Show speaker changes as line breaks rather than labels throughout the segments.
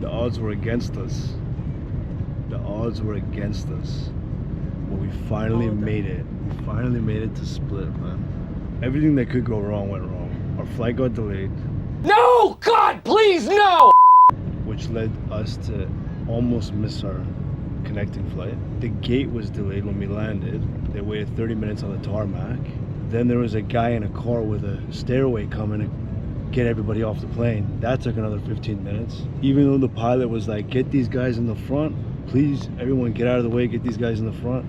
The odds were against us. The odds were against us. But we finally made it. We finally made it to Split, man. Everything that could go wrong went wrong. Our flight got delayed.
No! God, please, no!
Which led us to almost miss our connecting flight. The gate was delayed when we landed. They waited 30 minutes on the tarmac. Then there was a guy in a car with a stairway coming to get everybody off the plane. That took another 15 minutes. Even though the pilot was like, get these guys in the front, please, everyone get out of the way, get these guys in the front.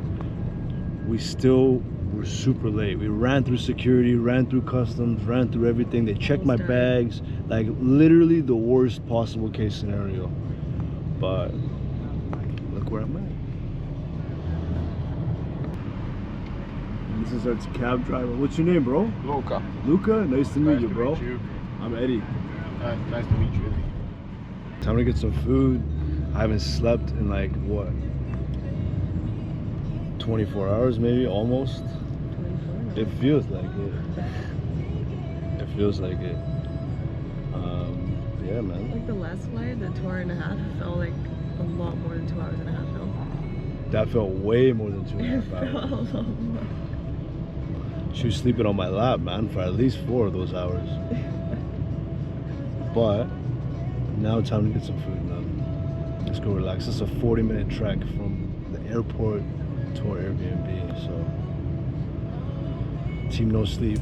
We still were super late. We ran through security, ran through customs, ran through everything. They checked my bags, like literally the worst possible case scenario. But look where I'm at. This is our cab driver. What's your name, bro?
Luca.
Luca? Nice to meet you,
Nice to
bro.
meet you.
I'm Eddie.
Nice to meet you.
Time to get some food. I haven't slept in like, what? 24 hours maybe, almost. 24? It feels like it. It feels like it. Yeah, man.
Like the last flight, the 2 hours and a half, felt like a lot more than 2 hours and a half, no?
That felt way more than 2.5 hours.
It felt a lot more.
She was sleeping on my lap, man, for at least 4 of those hours. But now it's time to get some food, man. Let's go relax. This is a 40-minute trek from the airport to our Airbnb, so team no sleep.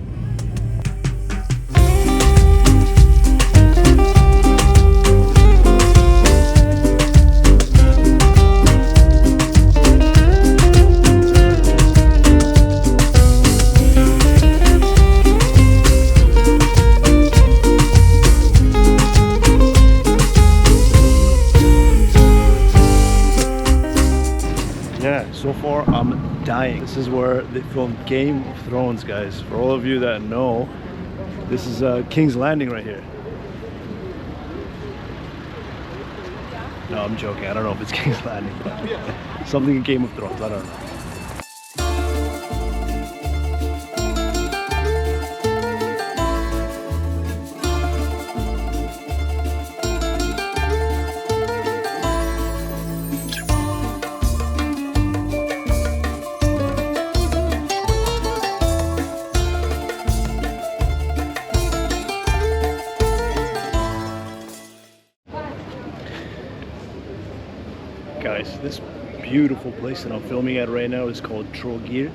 So far, I'm dying. This is where they filmed Game of Thrones, guys. For all of you that know, this is King's Landing right here. No, I'm joking. I don't know if it's King's Landing, but something in Game of Thrones. I don't know. Guys, this beautiful place that I'm filming at right now is called Trogir.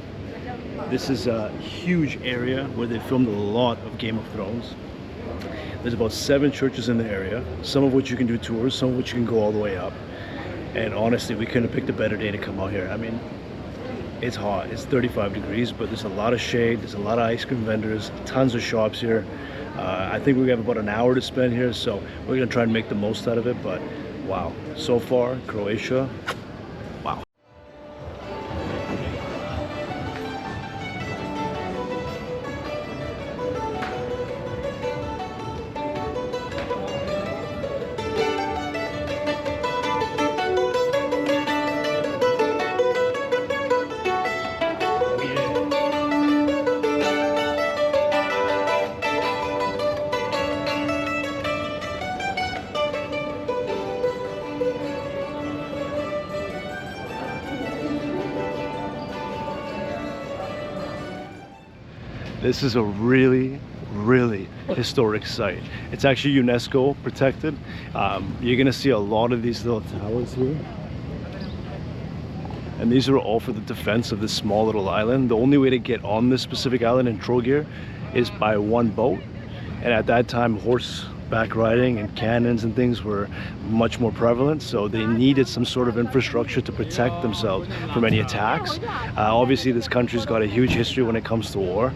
This is a huge area where they filmed a lot of Game of Thrones. There's about 7 churches in the area, some of which you can do tours, some of which you can go all the way up. And honestly, we couldn't have picked a better day to come out here. I mean, it's hot, it's 35 degrees, but there's a lot of shade, there's a lot of ice cream vendors, tons of shops here. I think we have about an hour to spend here, so we're gonna try and make the most out of it, but wow, so far, Croatia, wow. This is a really historic site. It's actually UNESCO protected. You're gonna see a lot of these little towers here. And these are all for the defense of this small little island. The only way to get on this specific island in Trogir is by one boat. And at that time, horseback riding and cannons and things were much more prevalent, so they needed some sort of infrastructure to protect themselves from any attacks. Obviously this country's got a huge history when it comes to war,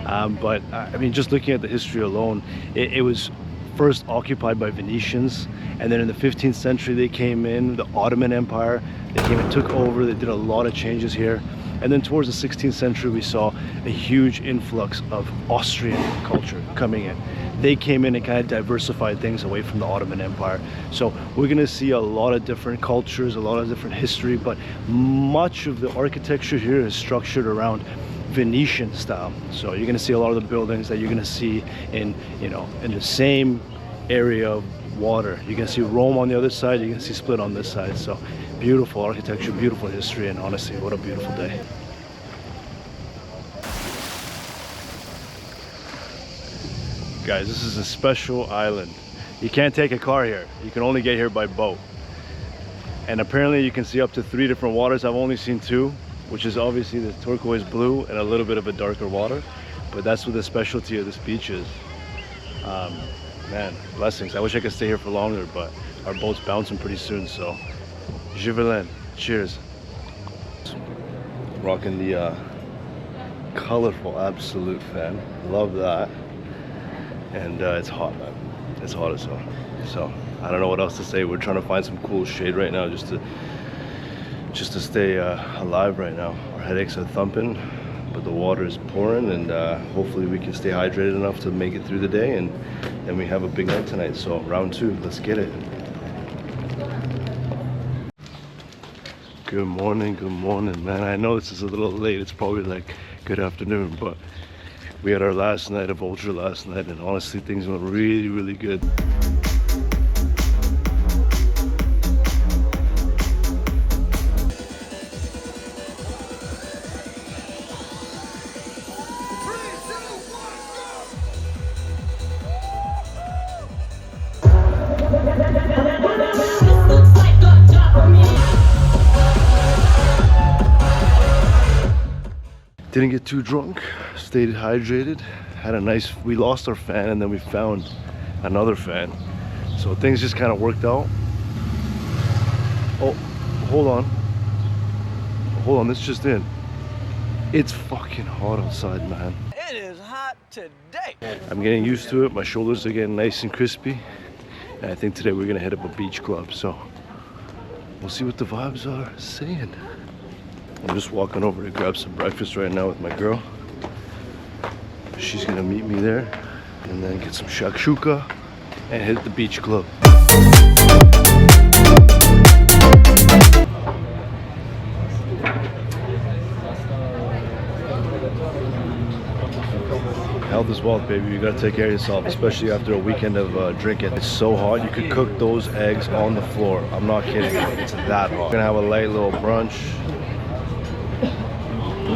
but I mean, just looking at the history alone, it was first occupied by Venetians, and then in the 15th century they came in, the Ottoman Empire, they came and took over, they did a lot of changes here. And then towards the 16th century, we saw a huge influx of Austrian culture coming in. They came in and kind of diversified things away from the Ottoman Empire. So we're gonna see a lot of different cultures, a lot of different history, but much of the architecture here is structured around Venetian style. So you're gonna see a lot of the buildings that you're gonna see in, you know, in the same area of water. You can see Rome on the other side, you can see Split on this side. So beautiful architecture, beautiful history, and honestly, what a beautiful day. Guys, this is a special island. You can't take a car here. You can only get here by boat. And apparently you can see up to 3 different waters. I've only seen 2, which is obviously the turquoise blue and a little bit of a darker water. But that's what the specialty of this beach is. Man, blessings. I wish I could stay here for longer, but our boat's bouncing pretty soon, so Jivelin, cheers. Rocking the colorful Absolute fan. Love that. And it's hot, man. It's hot as hell. So I don't know what else to say. We're trying to find some cool shade right now just to stay alive right now. Our headaches are thumping, but the water is pouring, and hopefully we can stay hydrated enough to make it through the day, and then we have a big night tonight. So round 2, let's get it. Good morning, man. I know this is a little late. It's probably like good afternoon, but we had our last night of Ultra last night, and honestly things went really, really good. Didn't get too drunk, stayed hydrated, had a nice, we lost our fan and then we found another fan. So things just kind of worked out. Oh, hold on, this just in. It's fucking hot outside, man.
It is hot today.
I'm getting used to it, my shoulders are getting nice and crispy. And I think today we're gonna hit up a beach club, so we'll see what the vibes are saying. I'm just walking over to grab some breakfast right now with my girl. She's gonna meet me there and then get some shakshuka and hit the beach club. Health is wealth, baby. You gotta take care of yourself, especially after a weekend of drinking. It's so hot, you could cook those eggs on the floor. I'm not kidding, it's that hot. We're gonna have a light little brunch.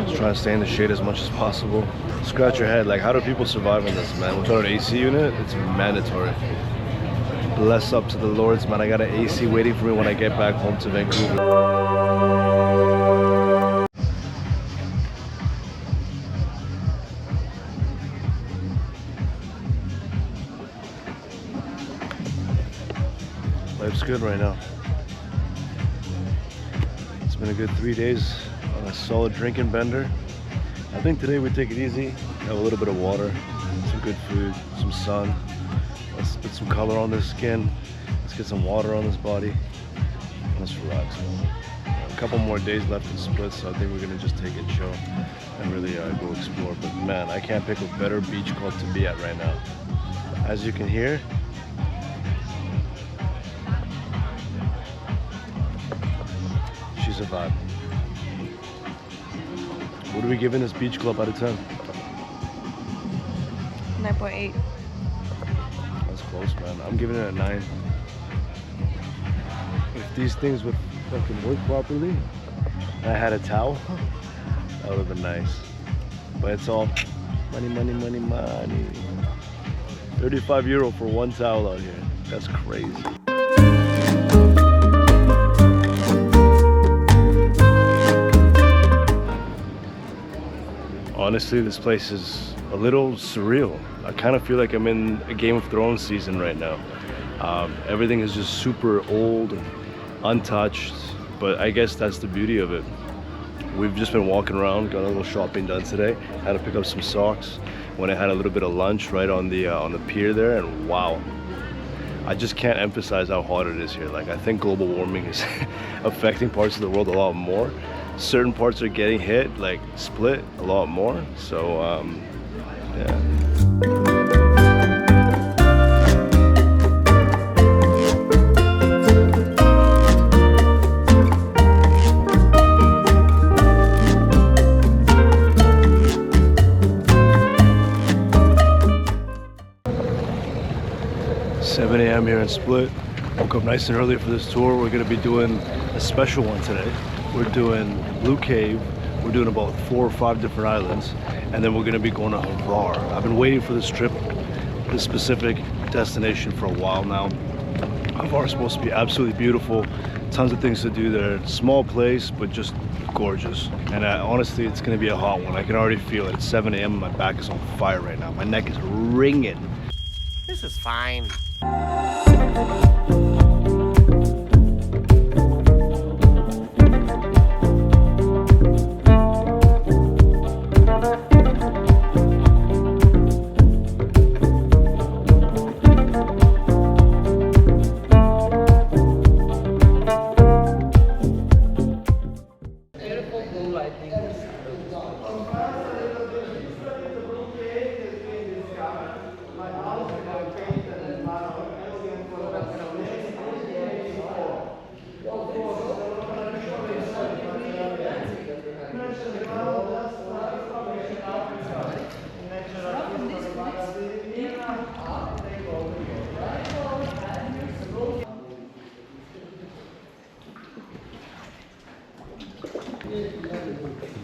Just trying to stay in the shade as much as possible. Scratch your head, like how do people survive in this, man? Without an AC unit, it's mandatory. Bless up to the Lords, man. I got an AC waiting for me when I get back home to Vancouver. Life's good right now. It's been a good 3 days on a solid drinking bender. I think today we take it easy, have a little bit of water, some good food, some sun. Let's put some color on this skin. Let's get some water on this body. Let's relax. A couple more days left in Split, so I think we're gonna just take it chill and really go explore. But man, I can't pick a better beach club to be at right now. As you can hear, she's a vibe. What are we giving this beach club out of 10?
9.8.
That's close, man. I'm giving it a 9. If these things would fucking work properly, and I had a towel, that would have been nice. But it's all money, money, money, money. 35 euro for one towel out here. That's crazy. Honestly, this place is a little surreal. I kind of feel like I'm in a Game of Thrones season right now. Everything is just super old and untouched, but I guess that's the beauty of it. We've just been walking around, got a little shopping done today. Had to pick up some socks. When I had a little bit of lunch right on the pier there, and wow, I just can't emphasize how hot it is here. Like, I think global warming is affecting parts of the world a lot more. Certain parts are getting hit, like Split, a lot more. So yeah. 7 a.m. here in Split. Woke up nice and early for this tour. We're going to be doing a special one today. We're doing Blue Cave. We're doing about 4 or 5 different islands, and then we're going to be going to Trogir. I've been waiting for this trip, this specific destination, for a while now. Trogir is supposed to be absolutely beautiful. Tons of things to do there. Small place, but just gorgeous. And honestly, it's going to be a hot one. I can already feel it. It's 7 a.m. and my back is on fire right now. My neck is ringing.
This is fine.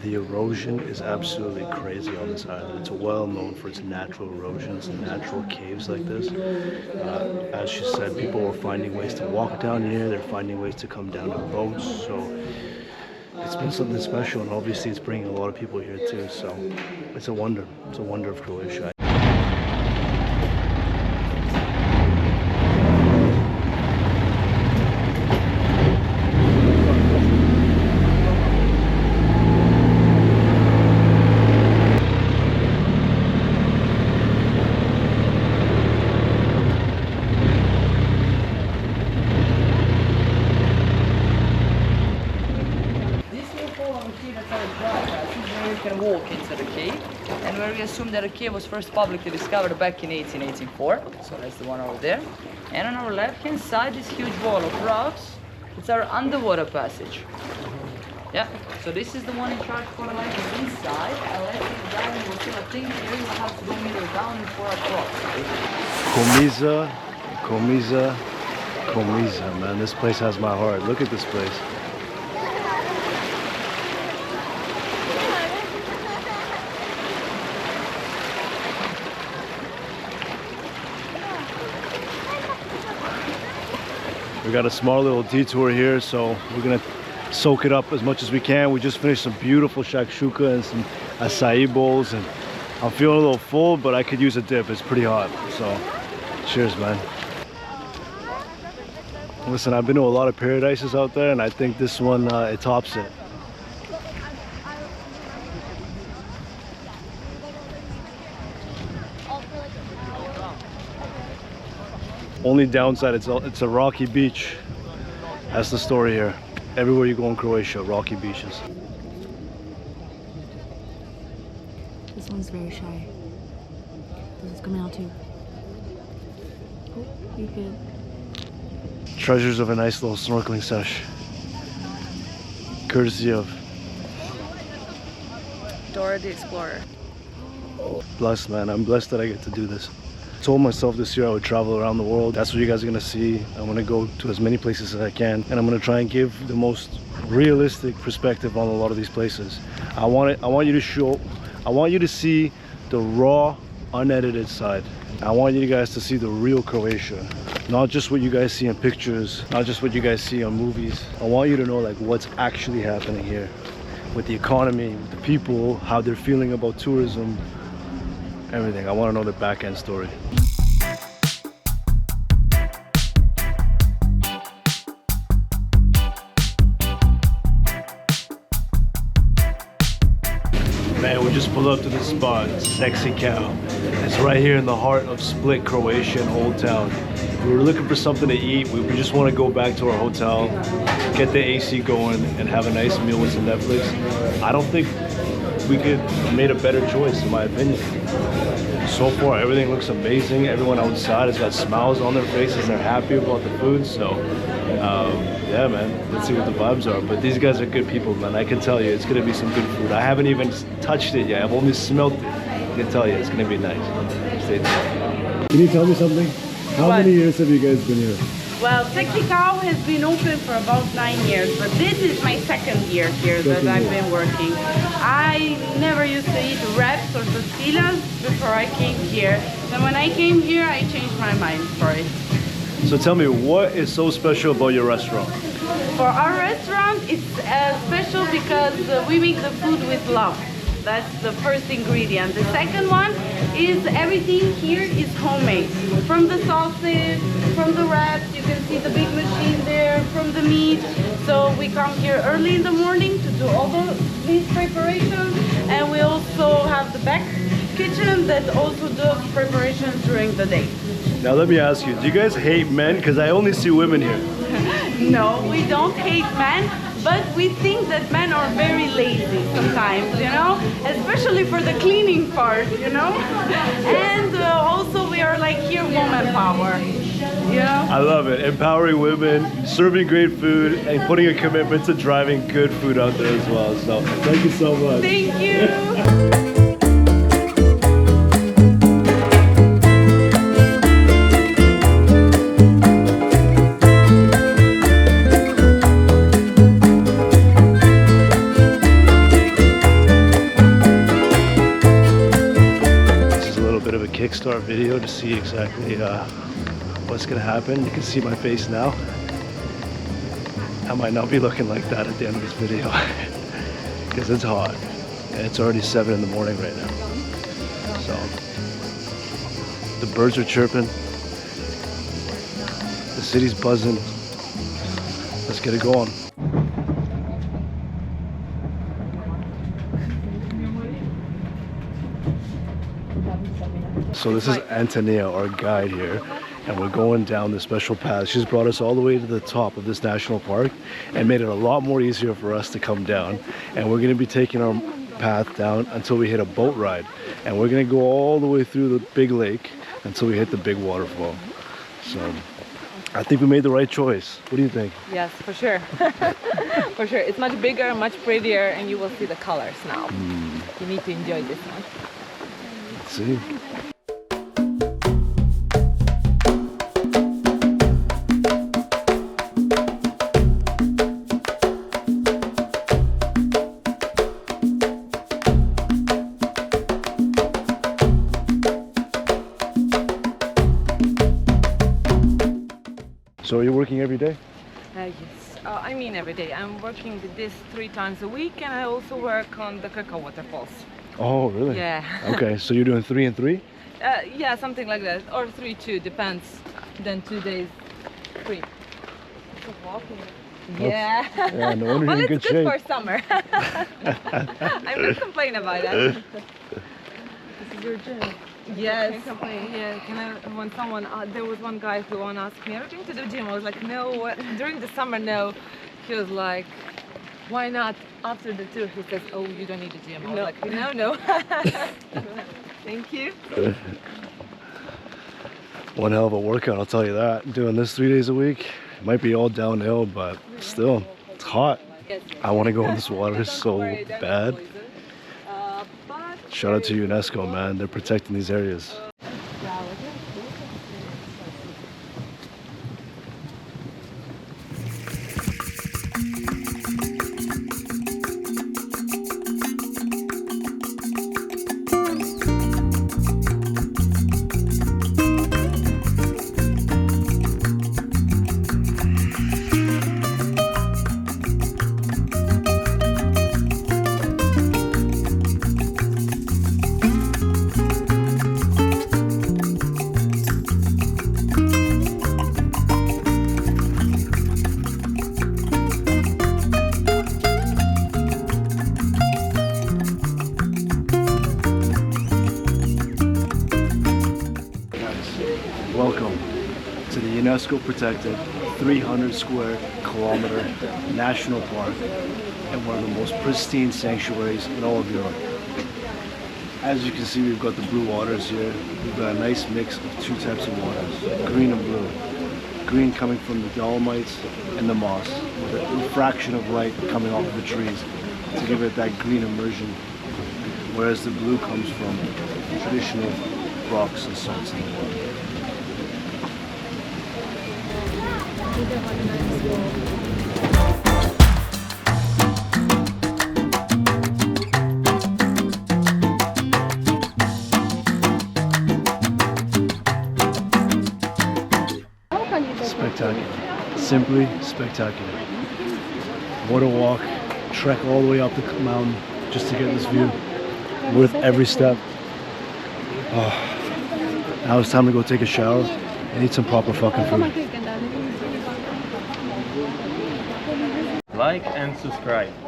The erosion is absolutely crazy on this island. It's well known for its natural erosions and natural caves like this. As she said, people were finding ways to walk down here. They're finding ways to come down in boats. So it's been something special, and obviously it's bringing a lot of people here too. So it's a wonder. It's a wonder of Croatia.
Walk into the cave, and where we assume that the cave was first publicly discovered back in 1884, so that's the one over there. And on our left hand side, this huge wall of rocks, it's our underwater passage. Yeah, so this is the one in charge for like the inside, and let's see the diving will still a thing here, you have to go meter down before across.
Komiza, man, this place has my heart. Look at this place. We got a small little detour here, so we're gonna soak it up as much as we can. We just finished some beautiful shakshuka and some acai bowls, and I'm feeling a little full, but I could use a dip. It's pretty hot, so cheers, man. Listen, I've been to a lot of paradises out there, and I think this one, it tops it. Only downside, it's a rocky beach. That's the story here. Everywhere you go in Croatia, rocky beaches.
This one's very shy. This is coming out too. Oh, you can.
Treasures of a nice little snorkeling sesh. Courtesy of
Dora the Explorer.
Blessed, man. I'm blessed that I get to do this. I told myself this year I would travel around the world. That's what you guys are gonna see. I'm gonna go to as many places as I can, and I'm gonna try and give the most realistic perspective on a lot of these places. I want you to see the raw, unedited side. I want you guys to see the real Croatia, not just what you guys see in pictures, not just what you guys see on movies. I want you to know like what's actually happening here with the economy, with the people, how they're feeling about tourism, everything. I want to know the back end story. Man, we just pulled up to this spot, Sexy Cow. It's right here in the heart of Split, Croatia, in Old Town. We were looking for something to eat. We just want to go back to our hotel, get the AC going, and have a nice meal with some Netflix. I don't think we could have made a better choice, in my opinion. So far, everything looks amazing. Everyone outside has got smiles on their faces. They're happy about the food. So, yeah, man, let's see what the vibes are. But these guys are good people, man. I can tell you, it's going to be some good food. I haven't even touched it yet. I've only smelled it. I can tell you, it's going to be nice. Stay tuned. Can you tell me something? How many years have you guys been here?
Well, Technical has been open for about 9 years, but this is my second year here that I've been working. I never used to eat wraps or tortillas before I came here. And when I came here, I changed my mind for it.
So tell me, what is so special about your restaurant?
For our restaurant, it's special because we make the food with love. That's the first ingredient. The second one is everything here is homemade. From the sauces, from the wraps, you can see the big machine there, from the meat. So we come here early in the morning to do all these preparations, and we also have the back kitchen that also does preparations during the day.
Now let me ask you, do you guys hate men? Because I only see women here.
No, we don't hate men, but we think that men are very lazy sometimes, you know, especially for the cleaning part, you know. And also we are like here woman power, you know.
I love it. Empowering women, serving great food, and putting a commitment to driving good food out there as well. So thank you so much.
Thank you.
Kickstart video to see exactly what's gonna happen. You can see my face now. I might not be looking like that at the end of this video because it's hot and it's already 7 in the morning right now. So the birds are chirping, the city's buzzing. Let's get it going. So this is Antonia, our guide here, and we're going down this special path. She's brought us all the way to the top of this national park and made it a lot more easier for us to come down. And we're going to be taking our path down until we hit a boat ride. And we're going to go all the way through the big lake until we hit the big waterfall. So I think we made the right choice. What do you think?
Yes, for sure. For sure. It's much bigger, much prettier, and you will see the colors now. You need to enjoy this one.
Let's see. So are you working every day?
Yes. I mean every day. I'm working with this 3 times a week, and I also work on the Croatian waterfalls.
Oh, really?
Yeah.
Okay, so you're doing 3 and 3?
Yeah, something like that. Or 3-2, depends. Then 2 days free. Walking. Yeah.
Yeah, no wonder
well,
you're in good
it's good
shape.
for summer. I'm not complaining about that. This is your gym. Yes. Can't complain. Yeah. Can I? When someone, there was one guy who asked me, "Are you going to do gym?" I was like, "No." During the summer, no. He was like, "Why not?" After the tour, he says, "Oh, you don't need a gym." I was like, "No." Thank you.
One hell of a workout, I'll tell you that. Doing this 3 days a week, might be all downhill, but still, it's hot. I want to go in this water so bad. Shout out to UNESCO, man. They're protecting these areas. Welcome to the UNESCO protected 300 square kilometer national park and one of the most pristine sanctuaries in all of Europe. As you can see, we've got the blue waters here. We've got a nice mix of 2 types of waters, green and blue. Green coming from the dolomites and the moss, with a refraction of light coming off of the trees to give it that green immersion, whereas the blue comes from traditional rocks and salts in the water. Spectacular. Simply spectacular. What a walk. Trek all the way up the mountain just to get this view. Worth every step. Oh. Now it's time to go take a shower and eat some proper fucking food.
Like and subscribe.